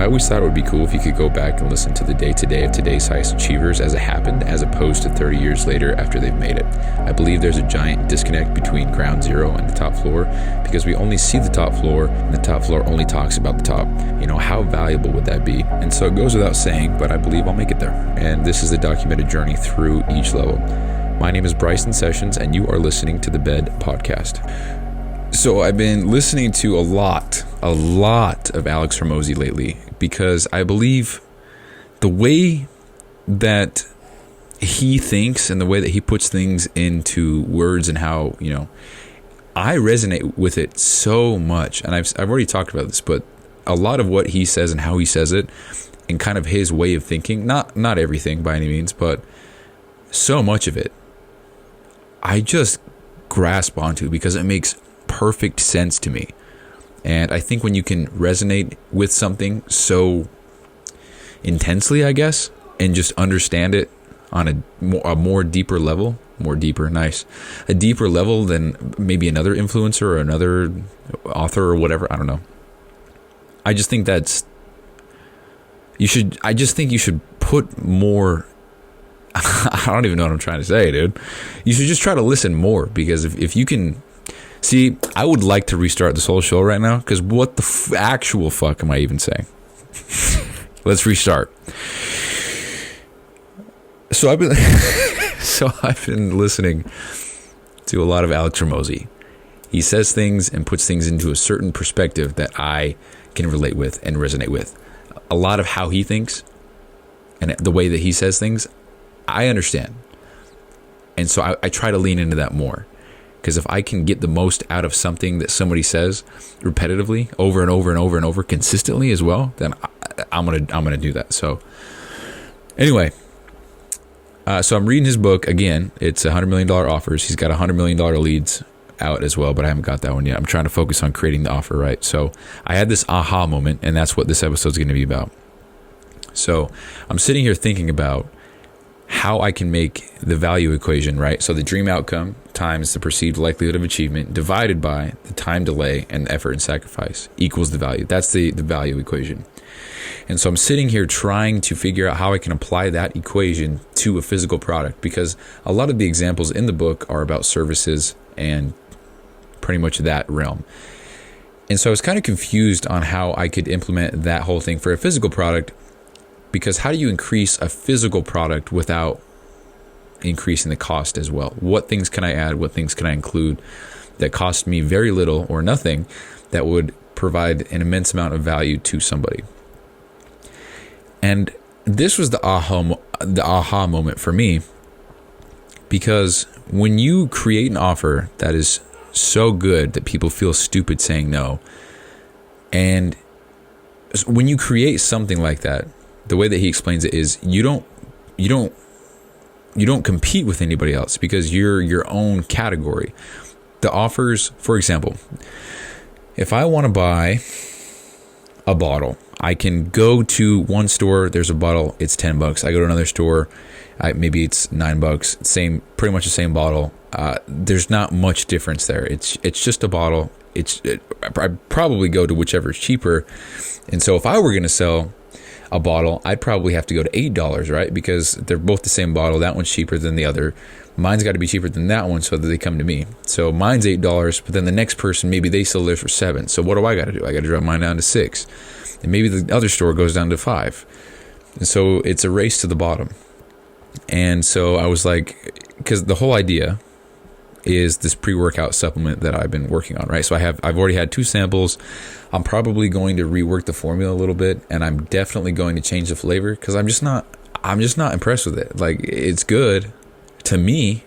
I always thought it would be cool if you could go back and listen to the day-to-day of today's highest achievers as it happened, as opposed to 30 years later after they've made it. I believe there's a giant disconnect between ground zero and the top floor because we only see the top floor and the top floor only talks about the top. You know, how valuable would that be? And so it goes without saying, but I believe I'll make it there. And this is the documented journey through each level. My name is Bryson Sessions, and you are listening to the Bed Podcast. So I've been listening to a lot of Alex Hormozi lately because I believe the way that he thinks and the way that he puts things into words and how, you know, I resonate with it so much. And I've already talked about this, but a lot of what he says and how he says it and kind of his way of thinking, not everything by any means, but so much of it, I just grasp onto because it makes perfect sense to me. And I think when you can resonate with something so intensely, I guess, and just understand it on a more deeper level, a deeper level than maybe another influencer or another author or whatever, I don't know. I just think you should put more, I don't even know what I'm trying to say, dude. You should just try to listen more, because if you can, see, I would like to restart this whole show right now, because what the actual fuck am I even saying? Let's restart. So I've been listening to a lot of Alex Hormozi. He says things and puts things into a certain perspective that I can relate with and resonate with. A lot of how he thinks and the way that he says things, I understand. And so I try to lean into that more. Because if I can get the most out of something that somebody says repetitively, over and over and over and over, consistently as well, then I'm gonna do that. So anyway, so I'm reading his book again. It's $100 million offers. He's got $100 million leads out as well, but I haven't got that one yet. I'm trying to focus on creating the offer, right? So I had this aha moment, and that's what this episode is going to be about. So I'm sitting here thinking about how I can make the value equation, right? So the dream outcome times the perceived likelihood of achievement divided by the time delay and the effort and sacrifice equals the value. That's the value equation. And so I'm sitting here trying to figure out how I can apply that equation to a physical product, because a lot of the examples in the book are about services and pretty much that realm. And so I was kind of confused on how I could implement that whole thing for a physical product, because how do you increase a physical product without increasing the cost as well? What things can I add? What things can I include that cost me very little or nothing that would provide an immense amount of value to somebody? And this was the aha moment for me, because when you create an offer that is so good that people feel stupid saying no, and when you create something like that, the way that he explains it is you don't compete with anybody else, because you're your own category. The offers, for example, if I want to buy a bottle, I can go to one store, there's a bottle, it's $10. I go to another store, maybe it's $9, pretty much the same bottle. There's not much difference there. It's just a bottle. I'd probably go to whichever is cheaper. And so if I were going to sell a bottle, I'd probably have to go to $8, right? Because they're both the same bottle. That one's cheaper than the other. Mine's got to be cheaper than that one so that they come to me. So mine's $8, but then the next person, maybe they sell theirs for $7. So what do I got to do? I got to drop mine down to $6. And maybe the other store goes down to $5. And so it's a race to the bottom. And so I was like, because the whole idea is this pre-workout supplement that I've been working on, right? So I've already had 2 samples. I'm probably going to rework the formula a little bit, and I'm definitely going to change the flavor, because I'm just not impressed with it. Like, it's good to me,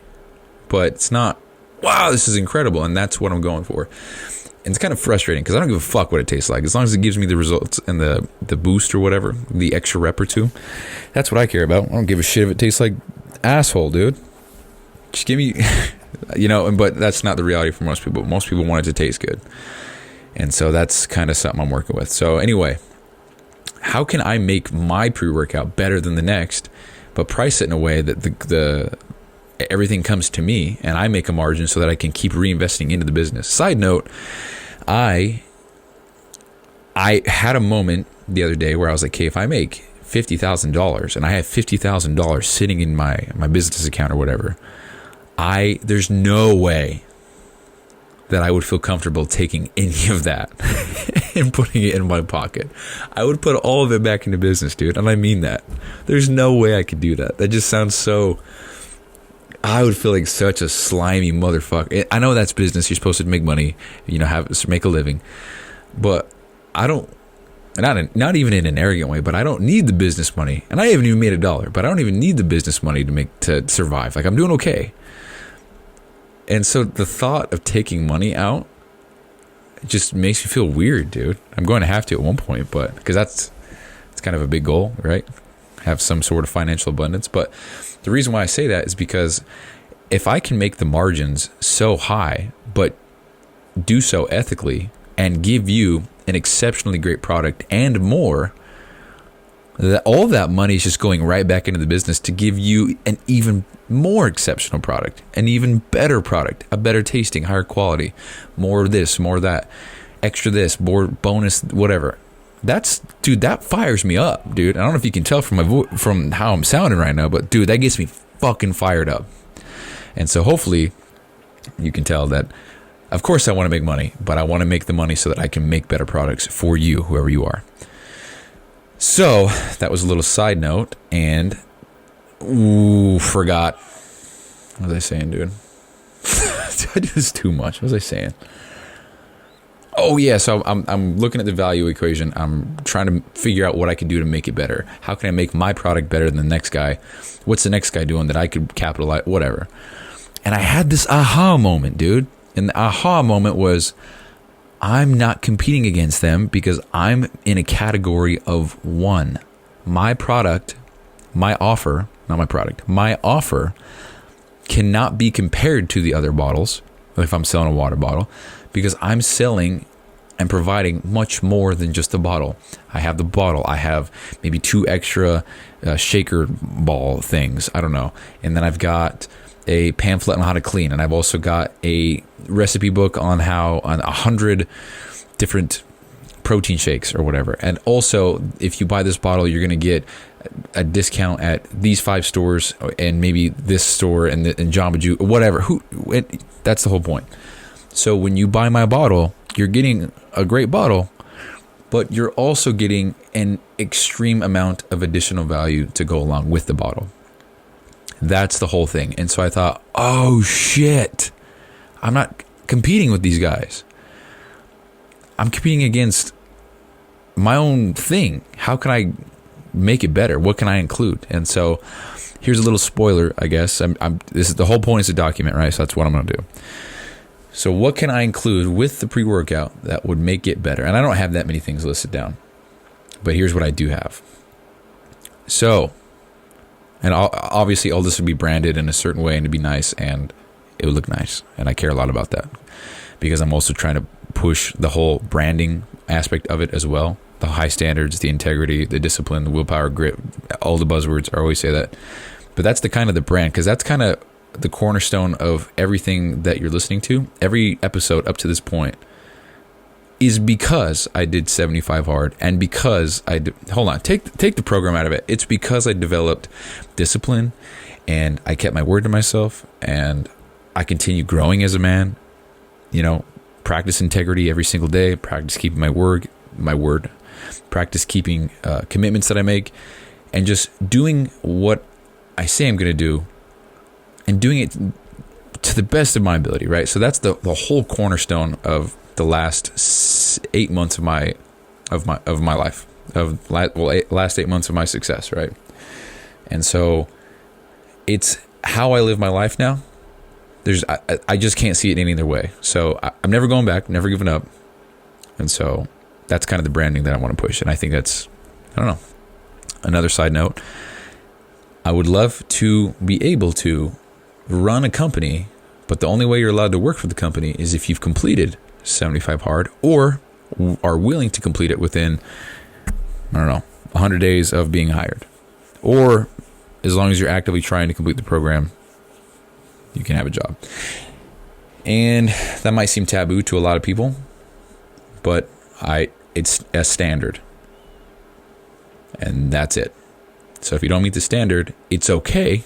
but it's not, wow, this is incredible, and that's what I'm going for. And it's kind of frustrating, because I don't give a fuck what it tastes like. As long as it gives me the results and the boost or whatever, the extra rep or 2, that's what I care about. I don't give a shit if it tastes like asshole, dude. Just give me, but that's not the reality for most people. Most people want it to taste good. And so that's kind of something I'm working with. So anyway, how can I make my pre-workout better than the next, but price it in a way that the everything comes to me and I make a margin so that I can keep reinvesting into the business? Side note, I had a moment the other day where I was like, okay, if I make $50,000 and I have $50,000 sitting in my business account or whatever, there's no way that I would feel comfortable taking any of that and putting it in my pocket. I would put all of it back into business, dude. And I mean that. There's no way I could do that. That just sounds so... I would feel like such a slimy motherfucker. I know that's business. You're supposed to make money, make a living. But I don't... Not even in an arrogant way, but I don't need the business money. And I haven't even made $1, but I don't even need the business money to survive. Like, I'm doing okay. And so the thought of taking money out just makes me feel weird, dude. I'm going to have to at one point, but because it's kind of a big goal, right? Have some sort of financial abundance. But the reason why I say that is because if I can make the margins so high, but do so ethically and give you an exceptionally great product and more, that all that money is just going right back into the business to give you an even more exceptional product, an even better product, a better tasting, higher quality, more of this, more of that, extra this, more bonus, whatever. That fires me up, dude. I don't know if you can tell from how I'm sounding right now, but dude, that gets me fucking fired up. And so hopefully you can tell that, of course I want to make money, but I want to make the money so that I can make better products for you, whoever you are. So that was a little side note, and forgot. What was I saying, dude? I do this too much. What was I saying? Oh yeah, so I'm looking at the value equation. I'm trying to figure out what I can do to make it better. How can I make my product better than the next guy? What's the next guy doing that I could capitalize? Whatever. And I had this aha moment, dude. And the aha moment was, I'm not competing against them because I'm in a category of one. My offer cannot be compared to the other bottles if I'm selling a water bottle, because I'm selling and providing much more than just a bottle. I have the bottle. I have maybe 2 extra shaker ball things. I don't know. And then I've got a pamphlet on how to clean. And I've also got a recipe book on 100 different protein shakes or whatever. And also, if you buy this bottle, you're going to get a discount at these 5 stores and maybe this store and Jamba Juice, whatever. That's the whole point. So when you buy my bottle, you're getting a great bottle, but you're also getting an extreme amount of additional value to go along with the bottle. That's the whole thing. And so I thought, oh shit, I'm not competing with these guys. I'm competing against my own thing. How can I make it better? What can I include? And so here's a little spoiler, I guess. This is the whole point, is to document, right? So that's what I'm going to do. So what can I include with the pre-workout that would make it better? And I don't have that many things listed down, but here's what I do have. So, and obviously all this would be branded in a certain way and it'd be nice and it would look nice. And I care a lot about that because I'm also trying to push the whole branding aspect of it as well. The high standards, the integrity, the discipline, the willpower, grit, all the buzzwords. I always say that. But that's the kind of the brand, because that's kind of the cornerstone of everything that you're listening to. Every episode up to this point is because I did 75 hard, and because hold on, take the program out of it. It's because I developed discipline and I kept my word to myself and I continue growing as a man, practice integrity every single day, practice keeping my word, practice keeping commitments that I make, and just doing what I say I'm going to do and doing it to the best of my ability, right? So that's the whole cornerstone of the last 8 months of my life, last 8 months of my success, right? And so it's how I live my life now. I just can't see it any other way. So I'm never going back, never giving up. And so that's kind of the branding that I want to push. And I think that's, I don't know. Another side note, I would love to be able to run a company, but the only way you're allowed to work for the company is if you've completed 75 hard or are willing to complete it within, 100 days of being hired. Or as long as you're actively trying to complete the program, you can have a job. And that might seem taboo to a lot of people, but it's a standard. And that's it. So if you don't meet the standard, it's okay.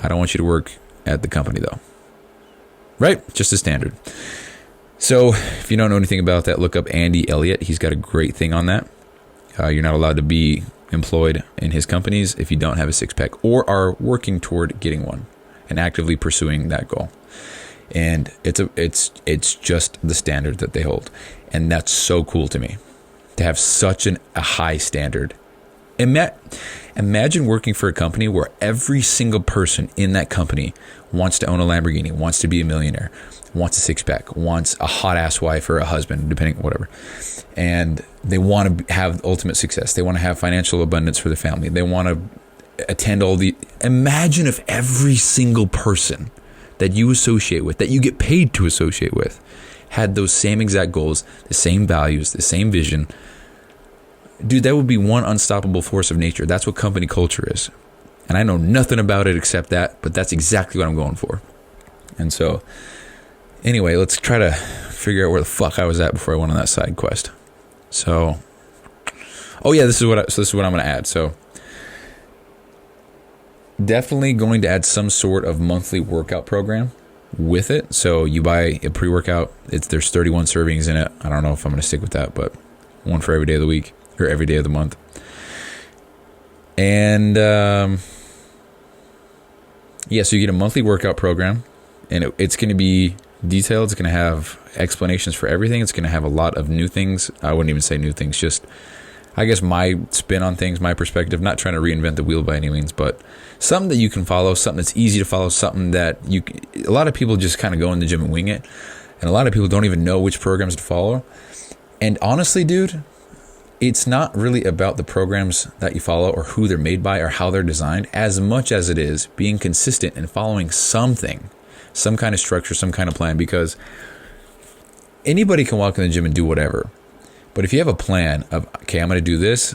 I don't want you to work at the company though. Right? Just a standard. So if you don't know anything about that, look up Andy Elliott. He's got a great thing on that. You're not allowed to be employed in his companies if you don't have a six-pack or are working toward getting one and actively pursuing that goal. And it's just the standard that they hold. And that's so cool to me, to have such a high standard. Imagine working for a company where every single person in that company wants to own a Lamborghini, wants to be a millionaire, wants a six-pack, wants a hot-ass wife or a husband, depending, whatever. And they want to have ultimate success. They want to have financial abundance for their family. They want to attend all the... Imagine if every single person that you associate with, that you get paid to associate with, had those same exact goals, the same values, the same vision. Dude, that would be one unstoppable force of nature. That's what company culture is. And I know nothing about it except that, but that's exactly what I'm going for. And so, anyway, let's try to figure out where the fuck I was at before I went on that side quest. So, oh yeah, this is what I'm going to add. So, definitely going to add some sort of monthly workout program with it. So you buy a pre-workout. There's 31 servings in it. I don't know if I'm going to stick with that, but one for every day of the week or every day of the month. And yeah, so you get a monthly workout program, and it's going to be detailed. It's going to have explanations for everything. It's going to have a lot of new things. I wouldn't even say new things, just I guess my spin on things, my perspective, not trying to reinvent the wheel by any means, but something that you can follow, something that's easy to follow, something that a lot of people just kind of go in the gym and wing it. And a lot of people don't even know which programs to follow. And honestly, dude, it's not really about the programs that you follow or who they're made by or how they're designed, as much as it is being consistent and following something, some kind of structure, some kind of plan, because anybody can walk in the gym and do whatever. But if you have a plan of, okay, I'm going to do this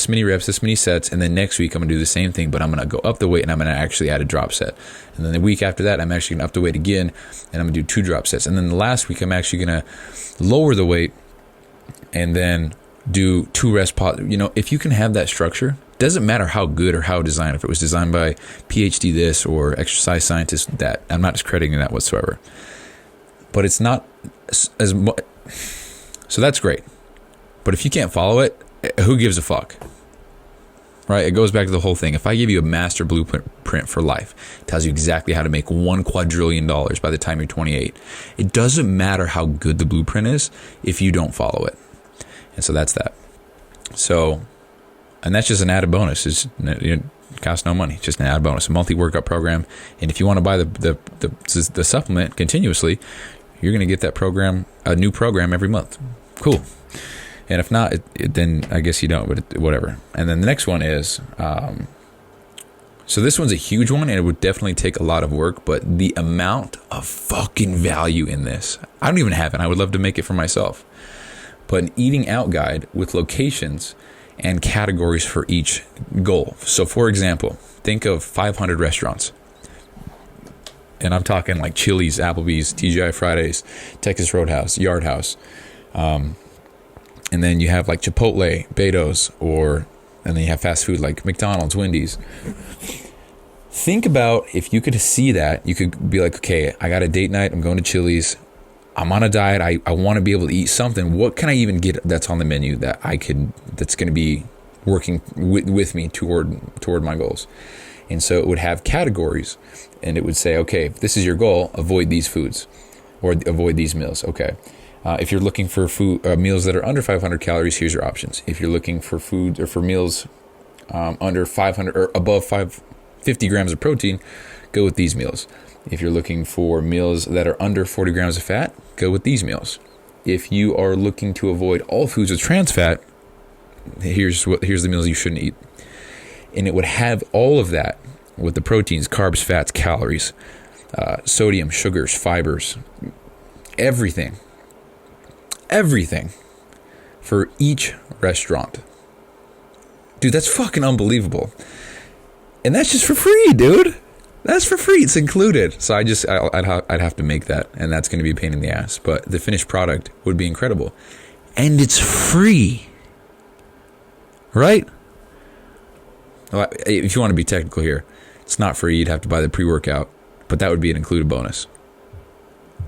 many reps, this many sets, and then next week I'm going to do the same thing, but I'm going to go up the weight and I'm going to actually add a drop set. And then the week after that, I'm actually going to up the weight again and I'm going to do 2 drop sets. And then the last week, I'm actually going to lower the weight and then do 2 rest pause. You know, if you can have that structure, doesn't matter how good or how designed, if it was designed by PhD this or exercise scientist that, I'm not discrediting that whatsoever. But it's not as much. So that's great. But if you can't follow it, who gives a fuck? Right? It goes back to the whole thing. If I give you a master blueprint for life, it tells you exactly how to make $1 quadrillion by the time you're 28. It doesn't matter how good the blueprint is if you don't follow it. And so that's that. So, and that's just an added bonus. It costs no money. Just an added bonus. A monthly workout program. And if you want to buy the supplement continuously, you're going to get that program, a new program every month. Cool. And if not, then I guess you don't, but whatever. And then the next one is, so this one's a huge one, and it would definitely take a lot of work, but the amount of fucking value in this, I don't even have it. I would love to make it for myself. But an eating out guide with locations and categories for each goal. So for example, think of 500 restaurants. And I'm talking like Chili's, Applebee's, TGI Fridays, Texas Roadhouse, Yard House. And then you have like Chipotle, Beto's, and then you have fast food like McDonald's, Wendy's. Think about if you could see that, you could be like, okay, I got a date night. I'm going to Chili's. I'm on a diet. I want to be able to eat something. What can I even get that's on the menu that's going to be working with me toward my goals? And so it would have categories, and it would say, okay, if this is your goal, avoid these foods or avoid these meals. Okay. If you're looking for meals that are under 500 calories, here's your options. If you're looking for food or for meals under 500 or above 50 grams of protein, go with these meals. If you're looking for meals that are under 40 grams of fat, go with these meals. If you are looking to avoid all foods with trans fat, here's the meals you shouldn't eat. And it would have all of that with the proteins, carbs, fats, calories, sodium, sugars, fibers, everything for each restaurant. Dude, that's fucking unbelievable. And that's just for free, dude. That's for free. It's included. So I'd have to make that, and that's going to be a pain in the ass. But the finished product would be incredible. And it's free. right? Well, if you want to be technical here, it's not free. You'd have to buy the pre-workout, but that would be an included bonus.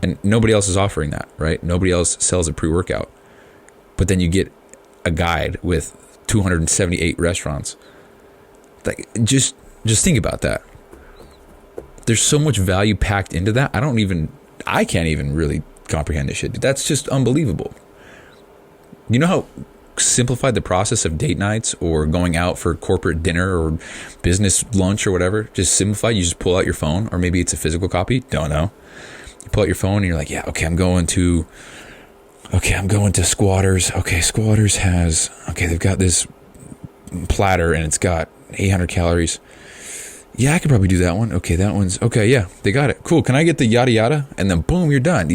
And nobody else is offering that, right? Nobody else sells a pre-workout. But then you get a guide with 278 restaurants. Like, just think about that. There's so much value packed into that. I can't even really comprehend this shit. That's just unbelievable. You know how simplified the process of date nights or going out for corporate dinner or business lunch or whatever, just simplified. You just pull out your phone, or maybe it's a physical copy. Don't know. You pull out your phone and you're like, yeah, okay, I'm going to Squatters. Okay, Squatters they've got this platter and it's got 800 calories. Yeah, I could probably do that one. Okay, that one's okay. Yeah, they got it. Cool. Can I get the yada yada? And then boom, you're done.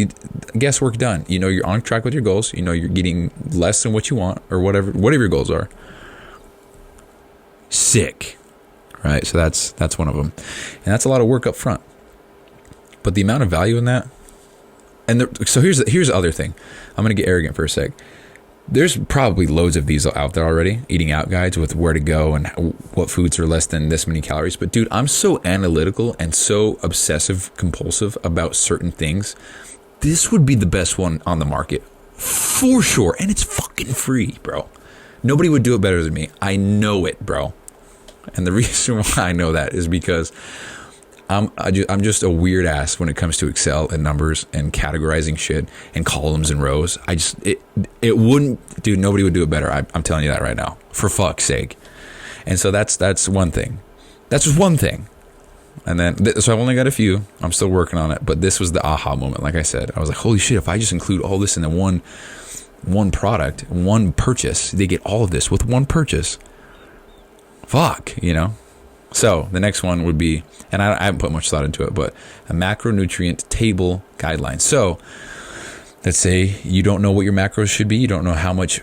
Guesswork done. You know you're on track with your goals. You know you're getting less than what you want, or whatever your goals are. Sick, right? So that's one of them, and that's a lot of work up front. But the amount of value in that, so here's the other thing. I'm gonna get arrogant for a sec. There's probably loads of these out there already, eating out guides with where to go and what foods are less than this many calories. But dude, I'm so analytical and so obsessive compulsive about certain things. This would be the best one on the market for sure. And it's fucking free, bro. Nobody would do it better than me. I know it, bro. And the reason why I know that is because I'm just a weird ass when it comes to Excel and numbers and categorizing shit and columns and rows. It wouldn't, dude, nobody would do it better. I'm telling you that right now, for fuck's sake. And so that's one thing. That's just one thing. And then, so I've only got a few. I'm still working on it. But this was the aha moment. Like I said, I was like, holy shit, if I just include all this in the one product, one purchase, they get all of this with one purchase. Fuck, you know? So the next one would be, and I haven't put much thought into it, but a macronutrient table guideline. So let's say you don't know what your macros should be. You don't know how much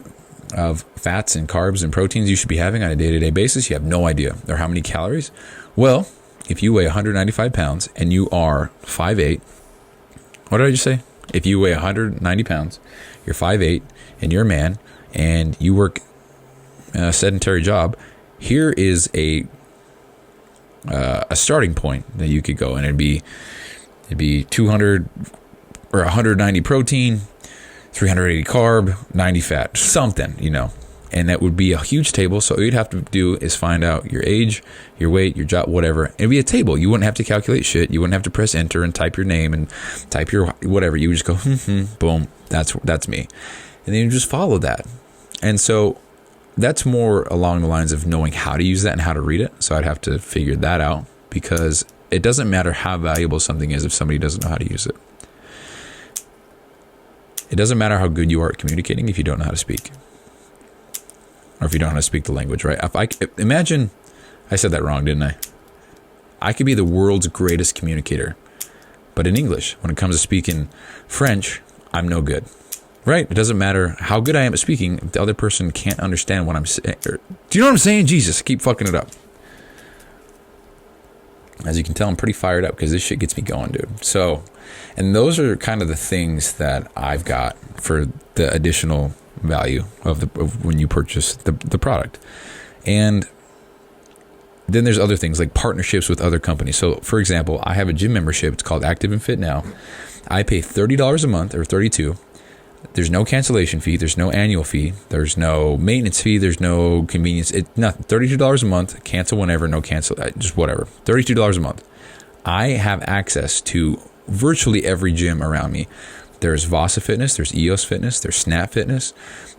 of fats and carbs and proteins you should be having on a day-to-day basis. You have no idea. Or how many calories. Well, if you weigh 195 pounds and you are 5'8", what did I just say? If you weigh 190 pounds, you're 5'8", and you're a man, and you work a sedentary job, here is a starting point that you could go, and it'd be 200 or 190 protein, 380 carb, 90 fat, something, you know. And that would be a huge table. So all you'd have to do is find out your age, your weight, your job, whatever. It'd be a table. You wouldn't have to calculate shit. You wouldn't have to press enter and type your name and type your whatever. You would just go, boom, that's me. And then you just follow that. And so that's more along the lines of knowing how to use that and how to read it. So I'd have to figure that out, because it doesn't matter how valuable something is if somebody doesn't know how to use it. It doesn't matter how good you are at communicating if you don't know how to speak. Or if you don't know how to speak the language, right? Imagine, I said that wrong, didn't I? I could be the world's greatest communicator, but in English, when it comes to speaking French, I'm no good, right? It doesn't matter how good I am at speaking if the other person can't understand what I'm saying. Do you know what I'm saying? Jesus, I keep fucking it up. As you can tell, I'm pretty fired up because this shit gets me going, dude. So, and those are kind of the things that I've got for the additional value of when you purchase the product. And then there's other things like partnerships with other companies. So for example, I have a gym membership. It's called Active and Fit Now. I pay $30 a month, or $32. There's no cancellation fee. There's no annual fee. There's no maintenance fee. There's no convenience. It's nothing. $32 a month. Cancel whenever. No cancel. Just whatever. $32 a month. I have access to virtually every gym around me. There's Vasa Fitness. There's EOS Fitness. There's Snap Fitness.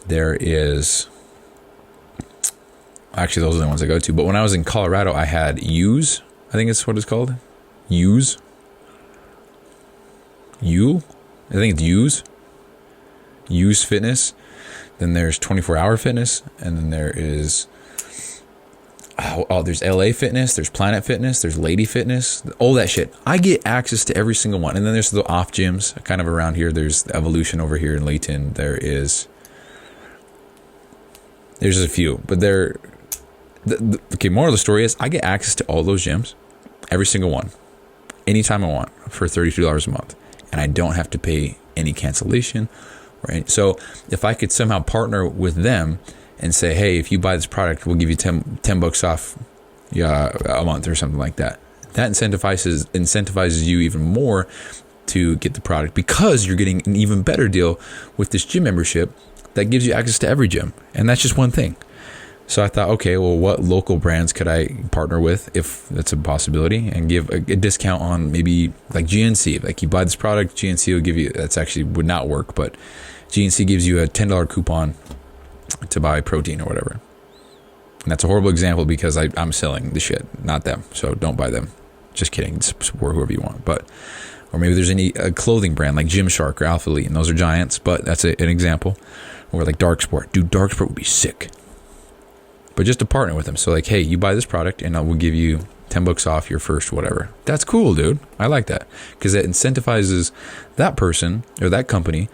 There is... Actually, those are the ones I go to. But when I was in Colorado, I had Use. I think it's what it's called. Use. I think it's Use. Use Fitness. Then there's 24-Hour Fitness. And then there is... there's LA Fitness. There's Planet Fitness. There's Lady Fitness. All that shit. I get access to every single one. And then there's the off gyms kind of around here. There's Evolution over here in Layton. There's a few. But okay, moral of the story is I get access to all those gyms. Every single one. Anytime I want for $32 a month. And I don't have to pay any cancellation. Right? So if I could somehow partner with them and say, hey, if you buy this product, we'll give you 10 bucks off a month or something like that. That incentivizes you even more to get the product, because you're getting an even better deal with this gym membership that gives you access to every gym. And that's just one thing. So I thought, okay, well, what local brands could I partner with, if that's a possibility, and give a discount on maybe like GNC. Like, you buy this product, GNC will give you, that's actually would not work, but GNC gives you a $10 coupon to buy protein or whatever. And that's a horrible example because I'm selling the shit, not them. So don't buy them. Just kidding. Support whoever you want. Or maybe there's a clothing brand like Gymshark or Alpha Elite, and those are giants, but that's an example. Or like Dark Sport. Dude, Dark Sport would be sick. But just to partner with them. So like, hey, you buy this product and we'll give you 10 bucks off your first whatever. That's cool, dude. I like that. Because it incentivizes that person or that company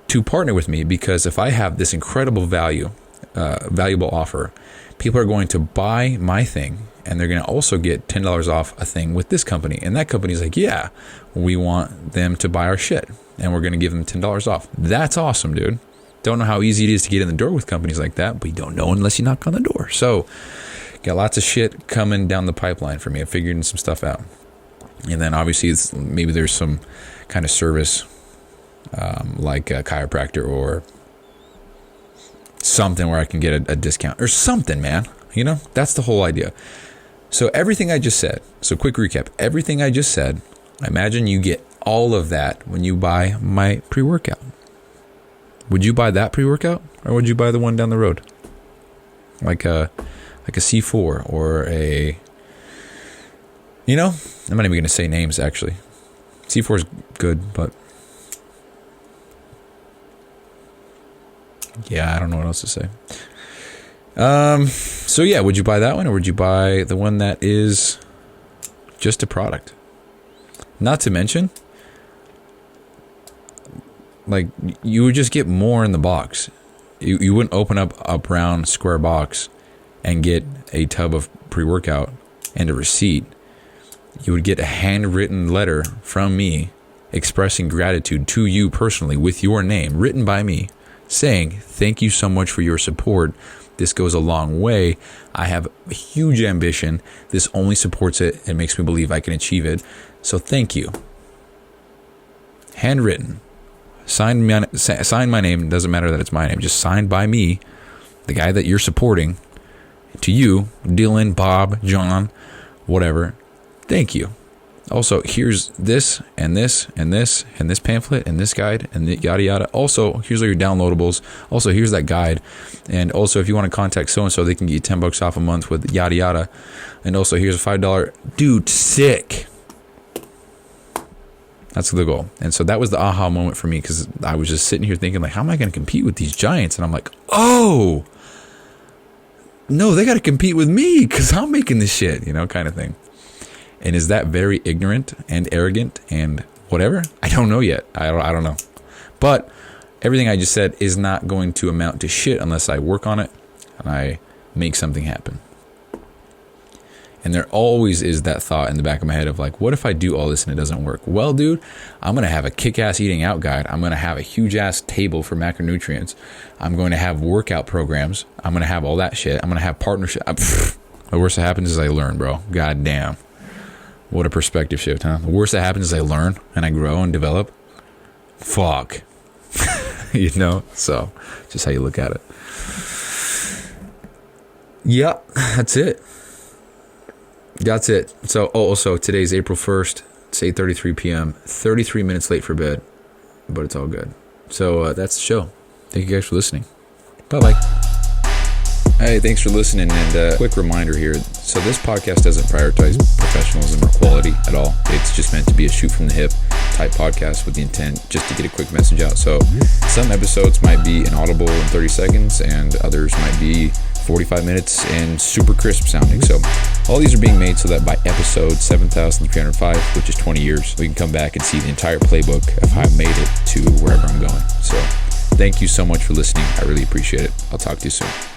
to partner with me, because if I have this incredible valuable offer, people are going to buy my thing, and they're going to also get $10 off a thing with this company. And that company's like, yeah, we want them to buy our shit, and we're going to give them $10 off. That's awesome, dude. Don't know how easy it is to get in the door with companies like that, but you don't know unless you knock on the door. So got lots of shit coming down the pipeline for me. I'm figuring some stuff out. And then obviously maybe there's some kind of service like a chiropractor or something where I can get a discount or something, man. You know, that's the whole idea. So everything I just said, so quick recap, everything I just said, I imagine you get all of that when you buy my pre-workout. Would you buy that pre-workout, or would you buy the one down the road? Like a C4 or a, you know, I'm not even going to say names actually. C4 is good, but yeah, I don't know what else to say. So yeah, would you buy that one, or would you buy the one that is just a product? Not to mention, like, you would just get more in the box. You wouldn't open up a brown square box and get a tub of pre-workout and a receipt. You would get a handwritten letter from me expressing gratitude to you personally with your name, written by me, saying, thank you so much for your support. This goes a long way. I have a huge ambition. This only supports it and makes me believe I can achieve it. So thank you. Handwritten. Sign my name. It doesn't matter that it's my name. Just signed by me, the guy that you're supporting, to you, Dylan, Bob, John, whatever. Thank you. Also, here's this and this and this and this pamphlet and this guide and yada yada. Also, here's all your downloadables. Also, here's that guide. And also, if you want to contact so-and-so, they can get you 10 bucks off a month with yada yada. And also, here's a $5. Dude, sick. That's the goal. And so that was the aha moment for me, because I was just sitting here thinking, like, how am I going to compete with these giants? And I'm like, oh, no, they got to compete with me because I'm making this shit, you know, kind of thing. And is that very ignorant and arrogant and whatever? I don't know yet. I don't know. But everything I just said is not going to amount to shit unless I work on it and I make something happen. And there always is that thought in the back of my head of like, what if I do all this and it doesn't work? Well, dude, I'm going to have a kick-ass eating out guide. I'm going to have a huge-ass table for macronutrients. I'm going to have workout programs. I'm going to have all that shit. I'm going to have partnership. The worst that happens is I learn, bro. God damn. What a perspective shift, huh? The worst that happens is I learn and I grow and develop. Fuck. You know? So, just how you look at it. Yeah, that's it. That's it. So, also, today's April 1st. It's 8:33 p.m. 33 minutes late for bed, but it's all good. So, that's the show. Thank you guys for listening. Bye-bye. Hey, thanks for listening. And quick reminder here. So, this podcast doesn't prioritize professionalism or quality at all. It's just meant to be a shoot from the hip type podcast with the intent just to get a quick message out. So, some episodes might be inaudible in 30 seconds, and others might be 45 minutes and super crisp sounding. So all these are being made so that by episode 7,305, which is 20 years, we can come back and see the entire playbook of how I made it to wherever I'm going. So thank you so much for listening. I really appreciate it. I'll talk to you soon.